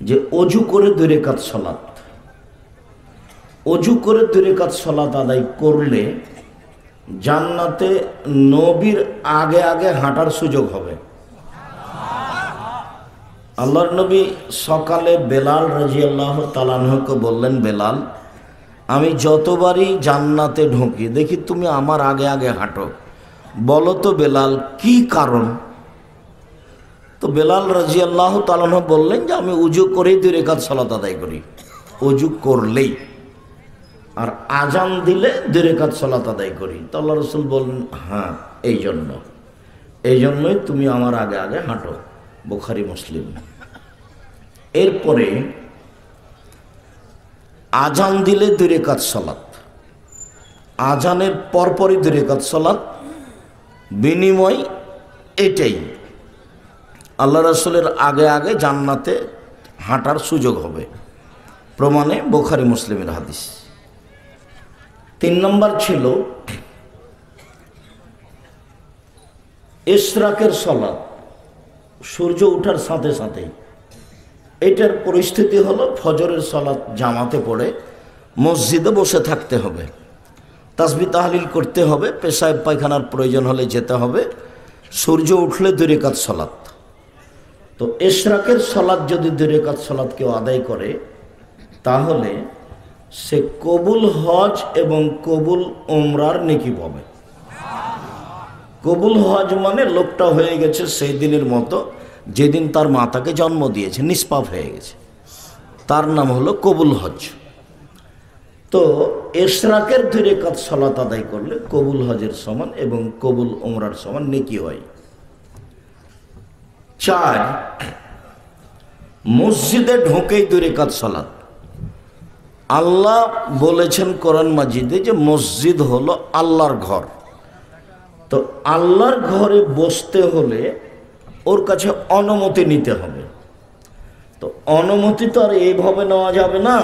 যে অজু করে 2 রাকাত সালাত, অজু করে 2 রাকাত সালাত আদায় করলে জান্নাতে নবীর আগে আগে হাঁটার সুযোগ হবে। আল্লাহর নবী সকালে বেলাল রাদিয়াল্লাহু তাআলা আনহুকে বললেন, বেলাল, আমি যতবারই জান্নাতে ঢুকি দেখি তুমি আমার আগে আগে হাঁটো, বলো তো বেলাল কি কারণ? তো বেলাল রাদিয়াল্লাহু তাআলা আনহু বললেন যে আমি উজু করেই 2 রাকাত সালাত আদায় করি, উজু করলেই, আর আজান দিলে 2 রাকাত সালাত আদায় করি। তো আল্লাহ রাসূল বললেন, হ্যাঁ এই জন্যই তুমি আমার আগে আগে হাঁটো। বুখারী মুসলিম। এরপরে আজান দিলে 2 রাকাত সালাত, আজানের পরপরই 2 রাকাত সালাত, বিনিময় এটাই আল্লাহ রাসূলের আগে আগে জান্নাতে হাঁটার সুযোগ হবে। প্রমাণে বুখারী মুসলিমের হাদিস। 3 নম্বর ছিল ইশরাকের সালাত, সূর্য ওঠার সাথে সাথে। এটার পরিস্থিতি হলো ফজরের সালাত জামাতে পড়ে মসজিদে বসে থাকতে হবে, তাসবিহ তাহলিল করতে হবে, পেশাব পায়খানার প্রয়োজন হলে যেতে হবে, সূর্য উঠলে 2 রাকাত সালাত। তো ইশরাকের সালাত যদি 2 রাকাত সালাত কেউ আদায় করে তাহলে সে কবুল হজ এবং কবুল উমরার নেকি পাবে। কবুল হজ মানে লোকটা হয়ে গেছে সেই দিনের মতো যেদিন তার মাতাকে জন্ম দিয়েছে, নিষ্পাপ হয়ে গেছে, তার নাম হলো কবুল হজ। তো ইশরাকের 2 রাকাত সালাত আদায় করলে কবুল হজের সমান এবং কবুল উমরার সমান নেকি হয়। 4, মসজিদে ঢোকেই 2 রাকাত সালাত। আল্লাহ বলেছেন কোরআন মাজিদে যে মসজিদ হলো আল্লাহর ঘর। তো আল্লাহর ঘরে বসতে হলে ওর কাছে অনুমতি নিতে হবে। তো অনুমতি তো আর এইভাবে নেওয়া যাবে না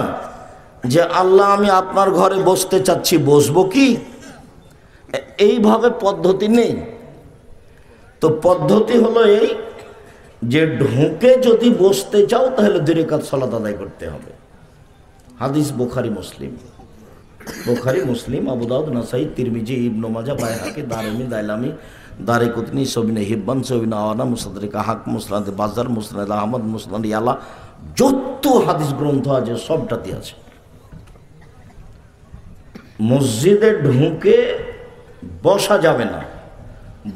যে আল্লাহ আমি আপনার ঘরে বসতে চাচ্ছি, বসবো কি? এইভাবে পদ্ধতি নেই। তো পদ্ধতি হলো এই যে ঢুকে যদি বসতে চাও তাহলে 2 রাকাত সালাত আদায় করতে হবে। হাদিস বুখারী মুসলিম, বুখারী মুসলিম, আবু দাউদ, নাসাই, তিরমিজি, ইবনে মাজাহ, বাইহাকি, দারমি, দাইলামি, দারিকুতনি, সবিনে হিব্বান, সবিনে আওয়ানা, মুসাদরিক হাক, মুসনাদ বাজার, মুসনাদ আহমদ, মুসনাদ ইয়ালা, যত হাদিস গ্রন্থ আছে সবটাতে আছে। মসজিদে ঢুকে বসা যাবে না,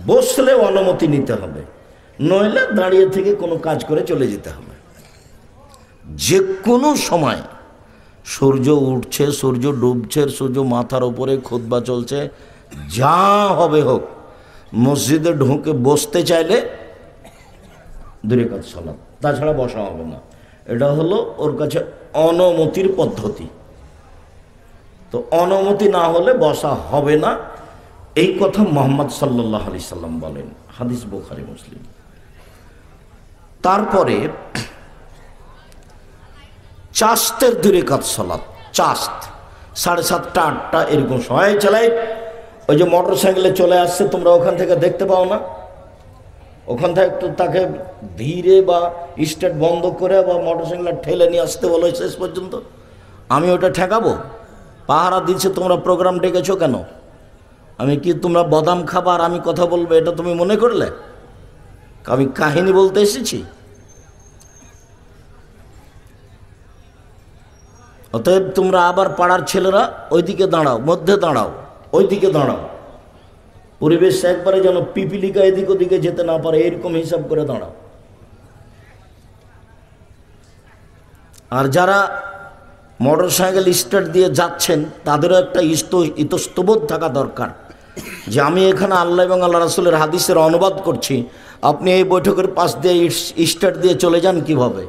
বসলে অনুমতি নিতে হবে, নইলে দাঁড়িয়ে থেকে কোনো কাজ করে চলে যেতে হবে। যে কোনো সময় সূর্য উঠছে, সূর্য ডুবছে, সূর্য মাথার উপরে খুতবা চলছে, যা হবে হোক, মসজিদে ঢুকে বসতে চাইলে 2 রাকাত সালাত, তাছাড়া বসা হবে না। এটা হলো ওর কাছে অনুমতির পদ্ধতি। তো অনুমতি না হলে বসা হবে না, এই কথা মুহাম্মদ সাল্লাল্লাহু আলাইহি সাল্লাম বলেন। হাদিস বুখারী মুসলিম। তারপরে চাস্তের 2 রাকাত সালাত, চাস্ত 7:30টা 8টা এরকম সময় চালাই। ওই যে মোটর সাইকেলে চলে আসছে, তোমরা ওখান থেকে দেখতে পাও না? ওখান থেকে একটু তাকে ধীরে বা স্টার্ট বন্ধ করে বা মোটর সাইকেলটা ঠেলে নিয়ে আসতে বলো শেষ পর্যন্ত। আমি ওটা ঠেকাবো? পাহারা দিচ্ছে, তোমরা প্রোগ্রাম ডেকেছো কেন? আমি কি তোমরা বাদাম খাবার আমি কথা বলবো এটা তুমি মনে করলে? আমি কাহিনী বলতে এসেছি? অতএব তোমরা আবার পাড়ার ছেলেরা ওইদিকে দাঁড়াও, মধ্যে দাঁড়াও, ওইদিকে দাঁড়াও, পরিবেশ একবারে যেন পিপিলিকা এদিক ওদিকে যেতে না পারে এরকম হিসাব করে দাঁড়াও। আর যারা মোটর সাইকেল স্টার্ট দিয়ে যাচ্ছেন তাদেরও একটা ইতস্তবোধ থাকা দরকার যে আমি এখানে আল্লাহ এবং আল্লাহ রাসূলের হাদিসের অনুবাদ করছি, আপনি এই বৈঠকের পাশ দিয়ে স্টার্ট দিয়ে চলে যান কিভাবে?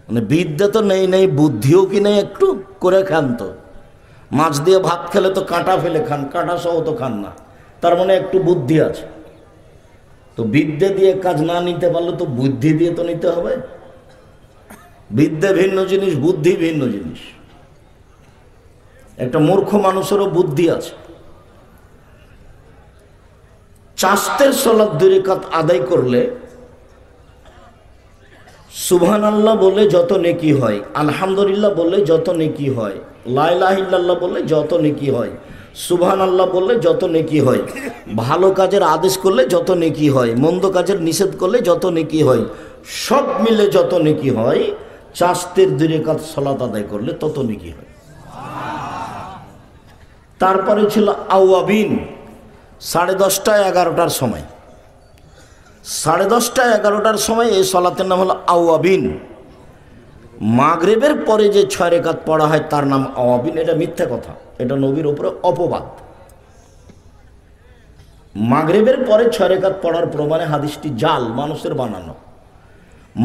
মানে বিদ্যা তো নেই, বুদ্ধিও কি নেই? একটু করে খান তো। মাছ দিয়ে ভাত খেলে তো কাঁটা ফেলে খান, কাঁটা সহ তো খান না, তার মানে একটু বুদ্ধি আছে। তো বিদ্যা দিয়ে কাজ না নিতে পারলে তো বুদ্ধি দিয়ে তো নিতে হবে। বিদ্যা ভিন্ন জিনিস, বুদ্ধি ভিন্ন জিনিস। একটা মূর্খ মানুষেরও বুদ্ধি আছে। চাস্তের সালাত 2 রাকাত আদায় করলে সুবহানাল্লাহ বলে যত নেকি হয়, আলহামদুলিল্লাহ বললে যত নেকি হয়, লা ইলাহা ইল্লাল্লাহ বললে যত নেকি হয়, সুবহানাল্লাহ বললে যত নেকি হয়, ভালো কাজের আদেশ করলে যত নেকি হয়, মন্দ কাজের নিষেধ করলে যত নেকি হয়, সব মিলে যত নেকি হয়, চাস্তের 2 রাকাত সালাত আদায় করলে তত নেকি হয়। তারপরে ছিল আওয়াবিন, 10:30 11টার সময়, 10:30 11টার সময় এই সালাতের নাম হলো আওয়াবিন। মাগরিবের পরে যে 6 রাকাত পড়া হয় তার নাম আওয়াবিন। এটা মিথ্যা কথা, এটা নবীর উপরে অপবাদ। মাগরিবের পরে 6 রাকাত পড়ার প্রমাণে হাদিসটি জাল, মানুষের বানানো।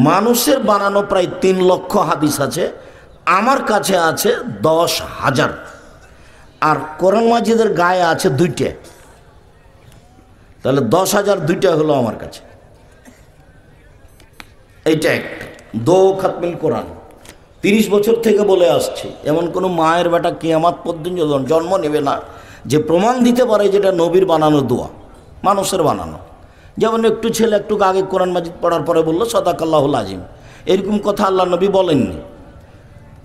মানুষের বানানো প্রায় 3 লক্ষ হাদিস আছে, আমার কাছে আছে 10,000, আর কোরআন মাজিদের গায়ে আছে 2টা, তাহলে 10,000 2টা হলো আমার কাছে। এইটা একটা দো খাতমিল কোরআন 30 বছর থেকে বলে আসছি। এমন কোনো মায়ের বেটা কিয়ামত পর্যন্ত জন্ম নেবে না যে প্রমাণ দিতে পারে যেটা নবীর বানানো দোয়া, মানুষের বানানো। যেমন একটু ছেলে একটু আগে কোরআন মাজিদ পড়ার পরে বললো সাদাকাল্লাহুল আজিম, এরকম কথা আল্লাহ নবী বলেননি।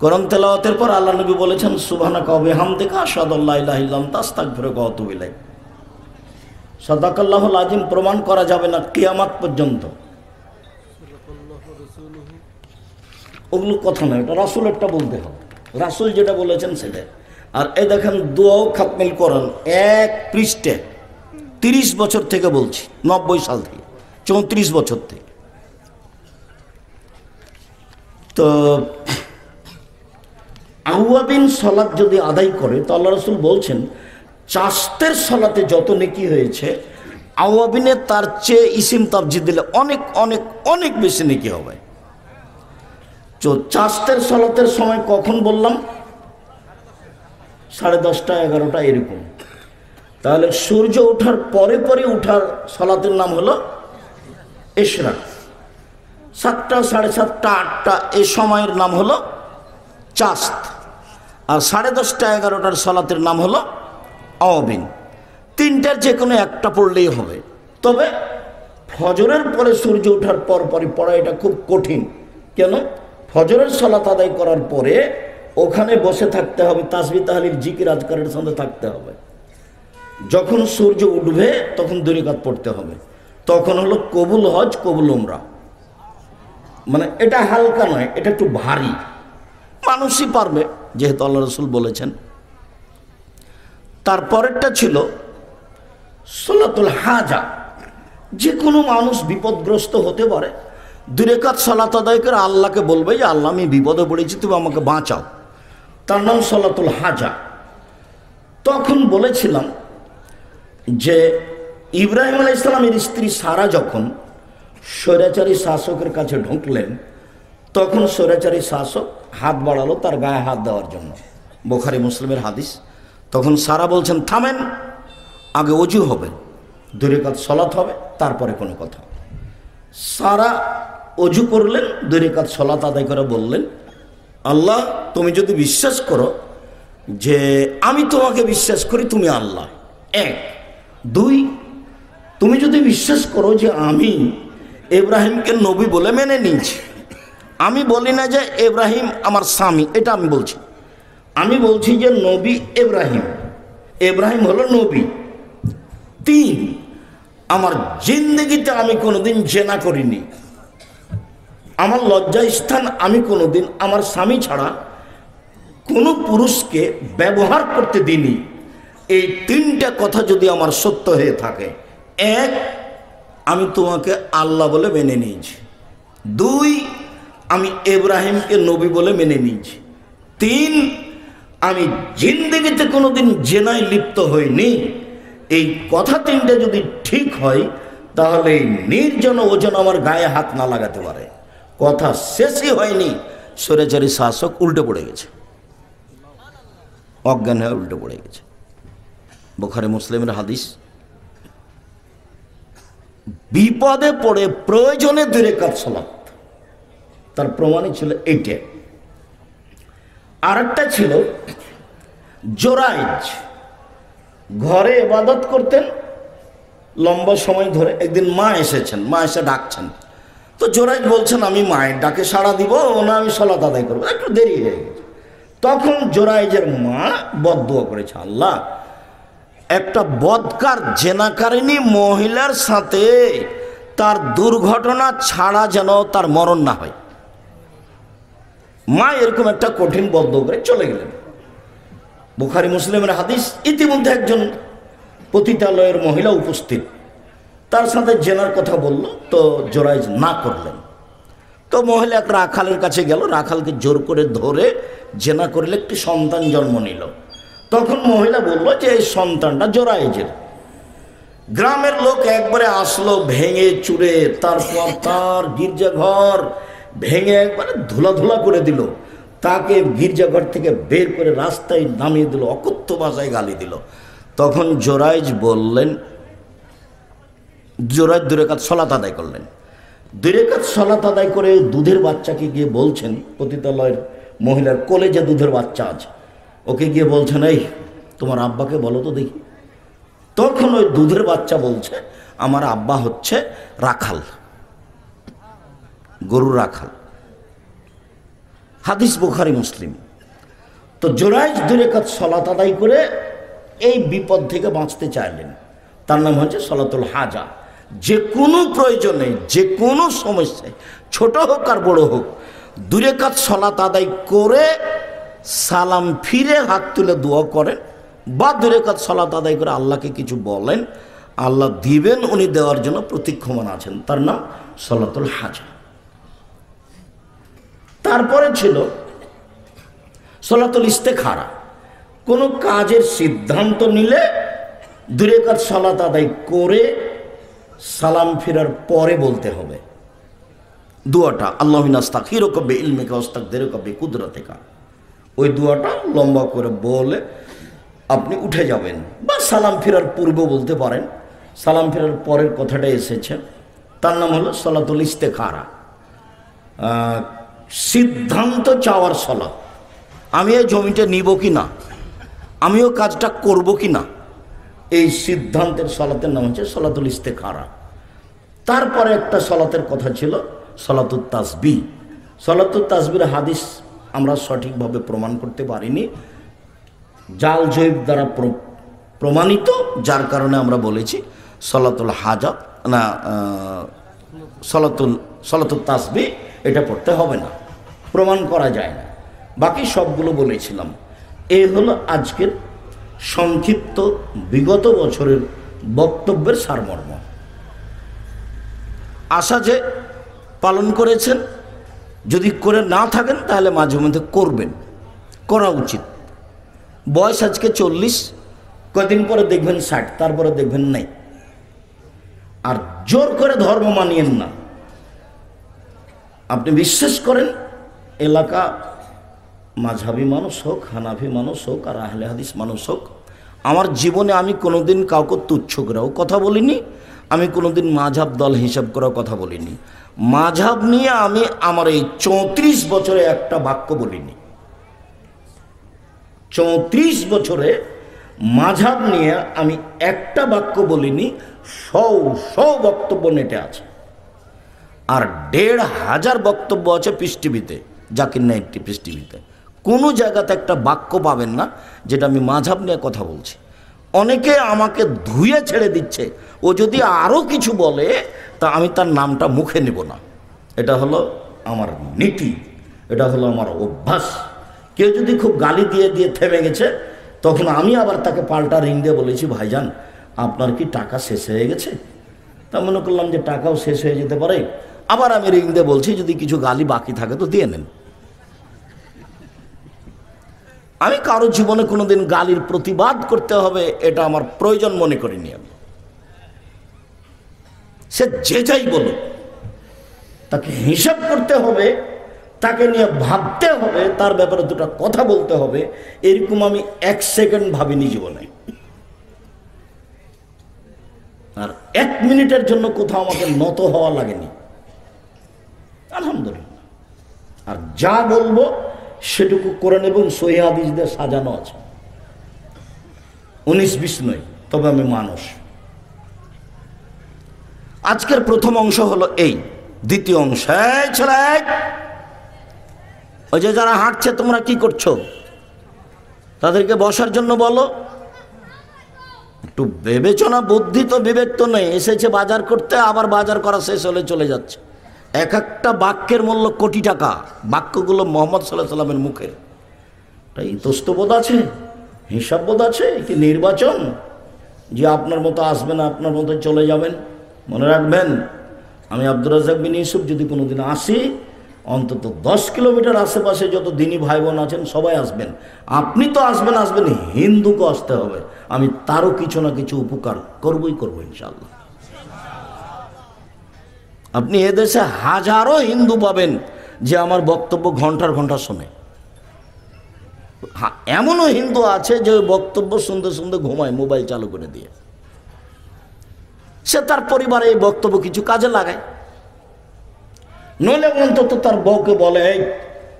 কোরআন তেলাওয়াতের পর আল্লাহ নবী বলেছেন সুবহানাকা ওয়া বিহামদিকা আশহাদু আল্লা ইলাহা ইল্লা আনতা আস্তাগফিরুকা ওয়া আতুবু ইলাইক। সাদাকাল্লাহুল আজিম প্রমাণ করা যাবে না কিয়ামত পর্যন্ত। ওগুলো কথা নয়, এটা রাসূলেরটা বলতে হবে, রাসূল যেটা বলেছেন সেটা। আর এই দেখেন দোয়াও খাতমিল কোরআন 1 পৃষ্ঠা, 30 বছর থেকে বলছি, 90 সাল থেকে, 34 বছর থেকে। তো আওয়াবিন সালাত যদি আদায় করে তো আল্লাহ রাসূল বলছেন চাস্তের সালাতে যত নেকি হয়েছে, আওয়াবিনে তার চেয়ে ইসিম তাবজিদ দিলে অনেক অনেক অনেক বেশি নেকি হবে। তো চাস্তের সালাতের সময় কখন বললাম? 10:30 11টা এরকম। তাহলে সূর্য ওঠার পরে পরে উঠার সালাতের নাম হলো ইশরাক। 7টা 7:30 8টা এই সময়ের নাম হলো চাস্ত। আর 10:30 11টার সালাতের নাম হলো আওয়াবিন। 3টার যে কোনো একটা পড়লেই হবে। তবে ফজরের পরে সূর্য ওঠার পর পরই পড়া এটা খুব কঠিন। কেন? ফজরের সালাত আদায় করার পরে ওখানে বসে থাকতে হবে, তাসবিহ তাহলিল জিকির আজকারের সঙ্গে থাকতে হবে। যখন সূর্য উঠবে তখন 2 রাকাত পড়তে হবে। তখন হলো কবুল হজ কবুল উমরা। মানে এটা হালকা নয়, এটা একটু ভারী, মানুষই পারবে যেহেতু আল্লাহ রাসূল বলেছেন। তারপরেরটা ছিল সালাতুল হাজা। যে কোনো মানুষ বিপদগ্রস্ত হতে পারে, 2 রাকাত সালাত আদায় করে আল্লাহকে বলবে যে আল্লাহ আমি বিপদে পড়েছি, তুমি আমাকে বাঁচাও। তার নাম সালাতুল হাজা। তখন বলেছিলাম যে ইব্রাহিম আলাইহিস সালামের স্ত্রী সারা যখন স্বৈরাচারী শাসকের কাছে ঢুকলেন, তখন স্বৈরাচারী শাসক হাত বাড়ালো তার গায়ে হাত দেওয়ার জন্য, বুখারী মুসলিমের হাদিস। তখন সারা বলছেন থামেন, আগে ওযু হবে, 2 রাকাত সালাত হবে, তারপরে কোনো কথা। সারা ওযু করলেন, 2 রাকাত সালাত আদায় করে বললেন আল্লাহ তুমি যদি বিশ্বাস করো যে আমি তোমাকে বিশ্বাস করি তুমি আল্লাহ, 1 2 তুমি যদি বিশ্বাস করো যে আমি ইব্রাহিমকে নবী বলে মেনে নিয়েছি, আমি বলি না যে ইব্রাহিম আমার স্বামী, এটা আমি বলছি, আমি বলছি যে নবী ইব্রাহিম, ইব্রাহিম হলো নবী। 3 আমার জিন্দেগিতে আমি কোনোদিন জেনা করিনি, আমার লজ্জা স্থান আমি কোনোদিন আমার স্বামী ছাড়া কোনো পুরুষকে ব্যবহার করতে দিইনি। এই 3টা কথা যদি আমার সত্য হয়ে থাকে, 1 আমি তোমাকে আল্লাহ বলে মেনে নিয়েছি, 2 আমি ইব্রাহিমকে নবী বলে মেনে নিয়েছি, 3 আমি জিন্দেগিতে কোনোদিন জেনায় লিপ্ত হইনি। এই কথা 3টা যদি ঠিক হয় তাহলে নির্জন ওজন আমার গায়ে হাত না লাগাতে পারে। কথা শেষই হয়নি, স্বৈরাচারী শাসক উল্টে পড়ে গেছে, অজ্ঞান হয়ে উল্টে পড়ে গেছে। বুখারী মুসলিমের হাদিস। বিপদে পড়ে প্রয়োজনে 2 রাকাত সালাত, তার প্রমাণই ছিল এইটা। আরেকটা ছিল জোরাইজ, ঘরে ইবাদত করতেন লম্বা সময় ধরে। একদিন মা এসেছেন, মা এসে ডাকছেন, তো জোরাইজ বলছেন আমি মায়ের ডাকে সাড়া দিব না আমি সালাত আদায় করবো, একটু দেরি হয়ে গেছে। তখন জোরাইজের মা বদদুয়া করেছে, আল্লাহ একটা বদকার জেনাকারিনী মহিলার সাথে তার দুর্ঘটনা ছাড়া যেন তার মরণ না হয়। মা এরকম একটা কঠিন বদদুয়া করে চলে গেলেন। বুখারী মুসলিমের হাদিস। ইতিমধ্যে একজন পতিতালয়ের মহিলা উপস্থিত, তার সাথে জেনার কথা বলল, তো জোরাইজ না করলেন। তো মহিলা এক রাখালের কাছে গেল, রাখালকে জোর করে ধরে জেনা করলে একটি সন্তান জন্ম নিল। তখন মহিলা বলল যে এই সন্তানটা জোরাইজের। গ্রামের লোক একবারে আসলো ভেঙে চুরে, তারপর তার গির্জাঘর ভেঙে একবারে ধুলা করে দিল, তাকে গির্জাঘর থেকে বের করে রাস্তায় নামিয়ে দিল, অকথ্য ভাষায় গালি দিল। তখন জোরাইজ বললেন, জোরাইজ 2 রাকাত সালাত আদায় করলেন। 2 রাকাত সালাত আদায় করে দুধের বাচ্চাকে গিয়ে বলছেন, পতিতালয়ের মহিলার কোলে যে দুধের বাচ্চা আছে ওকে গিয়ে বলছেন, এই তোমার আব্বাকে বলো তো দেখি। তখন ওই দুধের বাচ্চা বলছে, আমার আব্বা হচ্ছে রাখাল, গরু রাখাল। হাদিস বুখারী মুসলিম। তো জোরাইজ 2 রাকাত সালাত আদায় করে এই বিপদ থেকে বাঁচতে চাইলেন। তার নাম হচ্ছে সালাতুল হাজা। যে কোনো প্রয়োজনে, যে কোনো সমস্যায়, ছোট হোক আর বড় হোক, 2 রাকাত সালাত আদায় করে সালাম ফিরে হাত তুলে দোয়া করেন, বা 2 রাকাত সালাত আদায় করে আল্লাহকে কিছু বলেন, আল্লাহ দিবেন, উনি দেওয়ার জন্য প্রতীক্ষমান আছেন। তার নাম সালাতুল হাজা। তারপরে ছিল সালাতুল ইস্তেখারা। কোনো কাজের সিদ্ধান্ত নিলে 2 রাকাত সালাত আদায় করে সালাম ফেরার পরে বলতে হবে দোয়াটা, আল্লাহুম্মা আস্তাগফিরুকা বিইলমিকা ওয়াস্তাগদিরুকা বিকুদরাতিকা। ওই দোয়াটা লম্বা করে বলে আপনি উঠে যাবেন, বা সালাম ফেরার পূর্বে বলতে পারেন। সালাম ফেরার পরের কথাটা এসেছে, তার নাম হলো সালাতুল ইস্তেখারা, সিদ্ধান্ত চাওয়ার সালাত। আমি এই জমিটা নিব কি না, আমিও কাজটা করব কি না, এই সিদ্ধান্তের সালাতের নাম হচ্ছে সালাতুল ইস্তেখারা। তারপরে একটা সালাতের কথা ছিল সালাতুত তাসবিহ। সালাতুত তাসবিহের হাদিস আমরা সঠিকভাবে প্রমাণ করতে পারিনি, জাল জৈব দ্বারা প্রমাণিত, যার কারণে আমরা বলেছি সালাতুল হাজা না, সালাতুল তাসবিহ এটা পড়তে হবে না, প্রমাণ করা যায় না। বাকি সবগুলো বলেছিলাম। এই হলো আজকের সংক্ষিপ্ত বিগত বছরের বক্তব্যের সারমর্ম। আশা যে পালন করেছেন, যদি করে না থাকেন তাহলে মাঝে মধ্যে করবেন, করা উচিত। বয়স আজকে 40, কদিন পরে দেখবেন 60, তারপরে দেখবেন নাই। আর জোর করে ধর্ম মানিয়েন না। আপনি বিশ্বাস করেন এলাকা মাঝহাবি মানুষ হোক, হানাফি মানুষ হোক, আর আহলে হাদিস মানুষ হোক, আমার জীবনে আমি কোনোদিন কাউকে তুচ্ছ করেও কথা বলিনি, আমি কোনোদিন মাঝহাব দল হিসাব করেও কথা বলিনি। মাঝহাব নিয়ে আমি আমার এই 34 বছরে একটা বাক্য বলিনি। 34 বছরে মাঝহাব নিয়ে আমি একটা বাক্য বলিনি, 100 বক্তব্য নেটে আছে, আর 1500 বক্তব্য আছে পিস টিভিতে, জাকির নাইট পিস টিভিতে। কোনো জায়গাতে একটা বাক্য পাবেন না যেটা আমি মাঝহাব নিয়ে কথা বলছি। অনেকে আমাকে ধুয়ে ছেড়ে দিচ্ছে, ও যদি আরও কিছু বলে তা আমি তার নামটা মুখে নেব না। এটা হলো আমার নীতি, এটা হলো আমার অভ্যাস। কেউ যদি খুব গালি দিয়ে দিয়ে থেমে গেছে, তখন আমি আবার তাকে পাল্টা রিং দিয়ে বলেছি, ভাইজান আপনার কি টাকা শেষ হয়ে গেছে? তা মনে করলাম যে টাকাও শেষ হয়ে যেতে পারে, আবার আমি রিং দিয়ে বলছি যদি কিছু গালি বাকি থাকে তো দিয়ে নেন। আমি কারো জীবনে কোনোদিন গালির প্রতিবাদ করতে হবে এটা আমার প্রয়োজন মনে করিনি। আমি সে যে যাই বলুক, তাকে হিসাব করতে হবে, তাকে নিয়ে ভাবতে হবে, তার ব্যাপারে দুটো কথা বলতে হবে, এরকম আমি 1 সেকেন্ড ভাবিনি জীবনে। আর 1 মিনিটের জন্য কোথাও আমাকে নত হওয়া লাগেনি, আলহামদুলিল্লাহ। আর যা বলবো সেটুকু কোরআন এবং সহিহ হাদিস দিয়ে সাজানো আছে, 19-20 নয়। তবে আমি মানুষ। আজকের প্রথম অংশ হলো এই দ্বিতীয় অংশ, এই ছেলে, ওই যে যারা হাঁটছে তোমরা কি করছো, তাদেরকে বসার জন্য বলো। একটু বিবেচনা বুদ্ধি তো বিবেক তো নেই, এসেছে বাজার করতে, আবার বাজার করা শেষ হলে চলে যাচ্ছে। এক একটা বাক্যের মূল্য কোটি টাকা, বাক্যগুলো মোহাম্মদ সাল্লাল্লাহু আলাইহি ওয়াসাল্লামের মুখের। তাই ইতস্তবোধ আছে, হিসাববোধ আছে কি নির্বাচন যে আপনার মতো আসবেন, আপনার মতো চলে যাবেন? মনে রাখবেন, আমি আব্দুর রাজ্জাক বিন ইউসুফ যদি কোনোদিন আসি, অন্তত 10 কিলোমিটার আশেপাশে যত দিনী ভাই বোন আছেন সবাই আসবেন। আপনি তো আসবেন, হিন্দুকে আসতে হবে, আমি তারও কিছু না কিছু উপকার করবই করবো ইনশাআল্লাহ। আপনি এদেশে হাজারো হিন্দু পাবেন যে আমার বক্তব্য ঘন্টার ঘন্টা শোনে। হ্যাঁ, এমনও হিন্দু আছে যে বক্তব্য শুনতে শুনতে ঘুমায় মোবাইল চালু করে দিয়ে। সে তার পরিবারে এই বক্তব্য কিছু কাজে লাগায়, নইলে অন্তত তার বউকে বলে, এই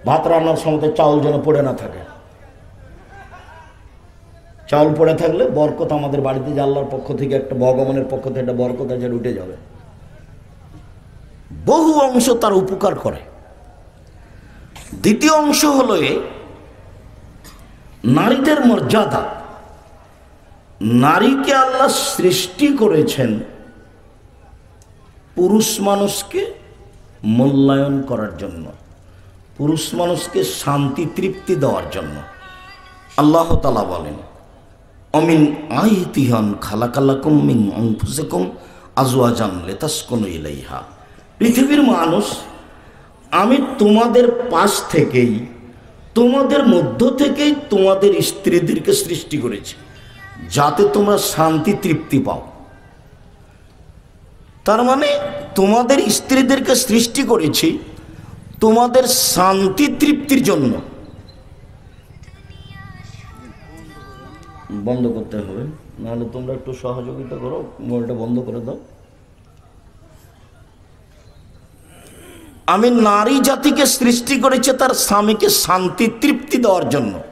ভাত রান্নার সময় চাউল যেন পড়ে না থাকে। চাউল পড়ে থাকলে বরকত আমাদের বাড়িতে, যে আল্লাহর পক্ষ থেকে একটা, ভগবানের পক্ষ থেকে একটা বরকত আছে, উঠে যাবে। বহু অংশ তার উপকার করে। দ্বিতীয় অংশ হলো নারীদের মর্যাদা। নারীকে আল্লাহ সৃষ্টি করেছেন পুরুষ মানুষকে মূল্যায়ন করার জন্য, পুরুষ মানুষকে শান্তি তৃপ্তি দেওয়ার জন্য। আল্লাহ তাআলা বলেন, অমিন আয়াতিহি খালাকালাকুম মিন আনফুসিকুম আজওয়াজান লিতাসকুনু ইলাইহা। পৃথিবীর মানুষ, আমি তোমাদের পাশ থেকেই, তোমাদের মধ্য থেকেই তোমাদের স্ত্রীদেরকে সৃষ্টি করেছি যাতে তোমরা শান্তি তৃপ্তি পাও। তার মানে তোমাদের স্ত্রীদেরকে সৃষ্টি করেছি তোমাদের শান্তি তৃপ্তির জন্য। বন্ধ করতে হবে, নাহলে তোমরা একটু সহযোগিতা করো, মোবাইলটা বন্ধ করে দাও। আমি নারী জাতিকে সৃষ্টি করেছি তার স্বামীকে শান্তি তৃপ্তি দেওয়ার জন্য।